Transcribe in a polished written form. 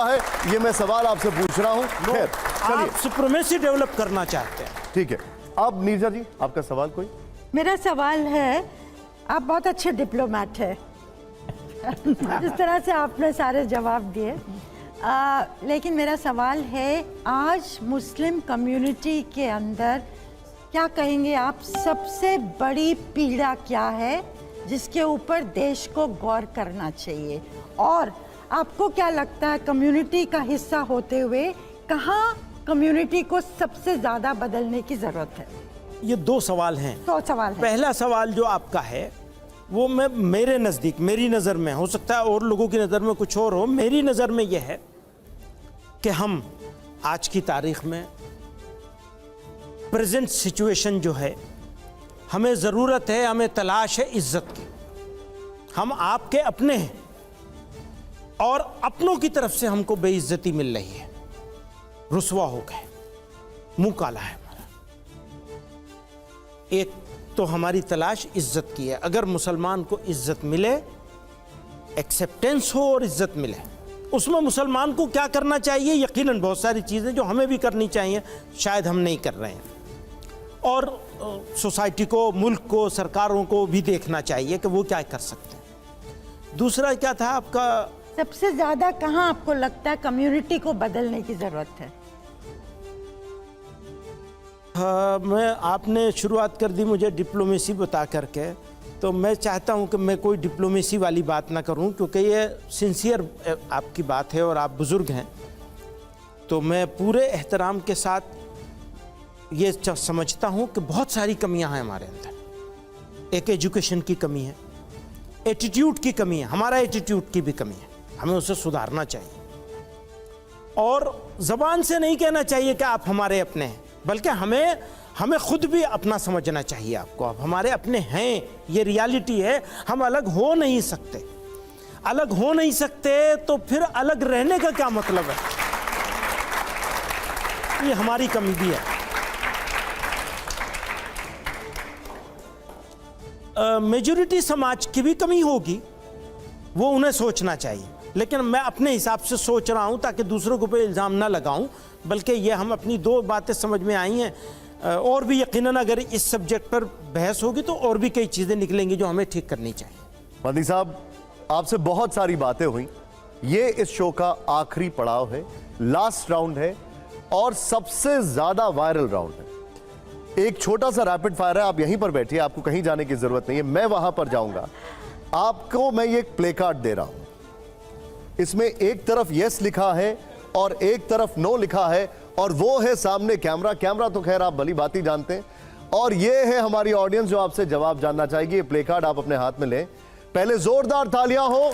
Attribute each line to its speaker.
Speaker 1: है ये मैं सवाल आपसे पूछ रहा हूं। खैर चलिए,
Speaker 2: आप सुप्रीमेसी डेवलप करना चाहते हैं।
Speaker 1: ठीक है। अब नीरजा जी आपका सवाल कोई?
Speaker 3: मेरा सवाल है, आप बहुत अच्छे डिप्लोमेट है जिस तरह से आपने सारे जवाब दिए, लेकिन मेरा सवाल है, आज मुस्लिम कम्युनिटी के अंदर क्या कहेंगे आप, सबसे बड़ी पीड़ा क्या है जिसके ऊपर देश को गौर करना चाहिए, और आपको क्या लगता है कम्युनिटी का हिस्सा होते हुए कहाँ कम्युनिटी को सबसे ज़्यादा बदलने की ज़रूरत है?
Speaker 2: ये दो सवाल हैं।
Speaker 3: दो सवाल है।
Speaker 2: पहला सवाल जो आपका है वो मेरे नज़दीक, मेरी नज़र में, हो सकता है और लोगों की नज़र में कुछ और हो, मेरी नज़र में यह है कि हम आज की तारीख में प्रेजेंट सिचुएशन जो है, हमें ज़रूरत है, हमें तलाश है इज्जत की। हम आपके अपने हैं और अपनों की तरफ से हमको बेइज्जती मिल रही है, रुसवा हो गए, मुंह काला है हमारा। एक तो हमारी तलाश इज्जत की है। अगर मुसलमान को इज्जत मिले, एक्सेप्टेंस हो और इज्जत मिले, उसमें मुसलमान को क्या करना चाहिए? यकीनन बहुत सारी चीज़ें जो हमें भी करनी चाहिए, शायद हम नहीं कर रहे हैं, और सोसाइटी को, मुल्क को, सरकारों को भी देखना चाहिए कि वो क्या कर सकते हैं। दूसरा क्या था आपका?
Speaker 3: सबसे ज्यादा कहाँ आपको लगता है कम्युनिटी को बदलने की जरूरत है?
Speaker 2: मैं, आपने शुरुआत कर दी मुझे डिप्लोमेसी बता करके, तो मैं चाहता हूं कि मैं कोई डिप्लोमेसी वाली बात ना करूं, क्योंकि ये सिंसियर आपकी बात है और आप बुज़ुर्ग हैं, तो मैं पूरे एहतराम के साथ ये समझता हूं कि बहुत सारी कमियां हैं हमारे अंदर। एक एजुकेशन की कमी है, एटीट्यूड की कमी है, हमारा एटीट्यूड की भी कमी है, हमें उसे सुधारना चाहिए। और ज़बान से नहीं कहना चाहिए कि आप हमारे अपने हैं, बल्कि हमें खुद भी अपना समझना चाहिए। आपको आप हमारे अपने हैं, ये रियलिटी है, हम अलग हो नहीं सकते। अलग हो नहीं सकते तो फिर अलग रहने का क्या मतलब है? ये हमारी कमी भी है। मेजॉरिटी समाज की भी कमी होगी, वो उन्हें सोचना चाहिए, लेकिन मैं अपने हिसाब से सोच रहा हूं ताकि दूसरों के ऊपर इल्ज़ाम ना लगाऊं, बल्कि ये हम अपनी दो बातें समझ में आई हैं, और भी यकीनन अगर इस सब्जेक्ट पर बहस होगी तो और भी कई चीज़ें निकलेंगी जो हमें ठीक करनी चाहिए।
Speaker 1: मदनी साहब, आपसे बहुत सारी बातें हुई। ये इस शो का आखिरी पड़ाव है, लास्ट राउंड है और सबसे ज्यादा वायरल राउंड है। एक छोटा सा रैपिड फायर है, आप यहीं पर बैठिए, आपको कहीं जाने की जरूरत नहीं है, मैं वहां पर जाऊंगा। आपको मैं ये एक प्ले कार्ड दे रहा हूं, इसमें एक तरफ यस लिखा है और एक तरफ नो लिखा है, और वो है सामने कैमरा। कैमरा तो खैर आप भली बात ही जानते हैं, और ये है हमारी ऑडियंस जो आपसे जवाब जानना चाहेगी। ये प्ले कार्ड आप अपने हाथ में लें, पहले जोरदार तालियां हो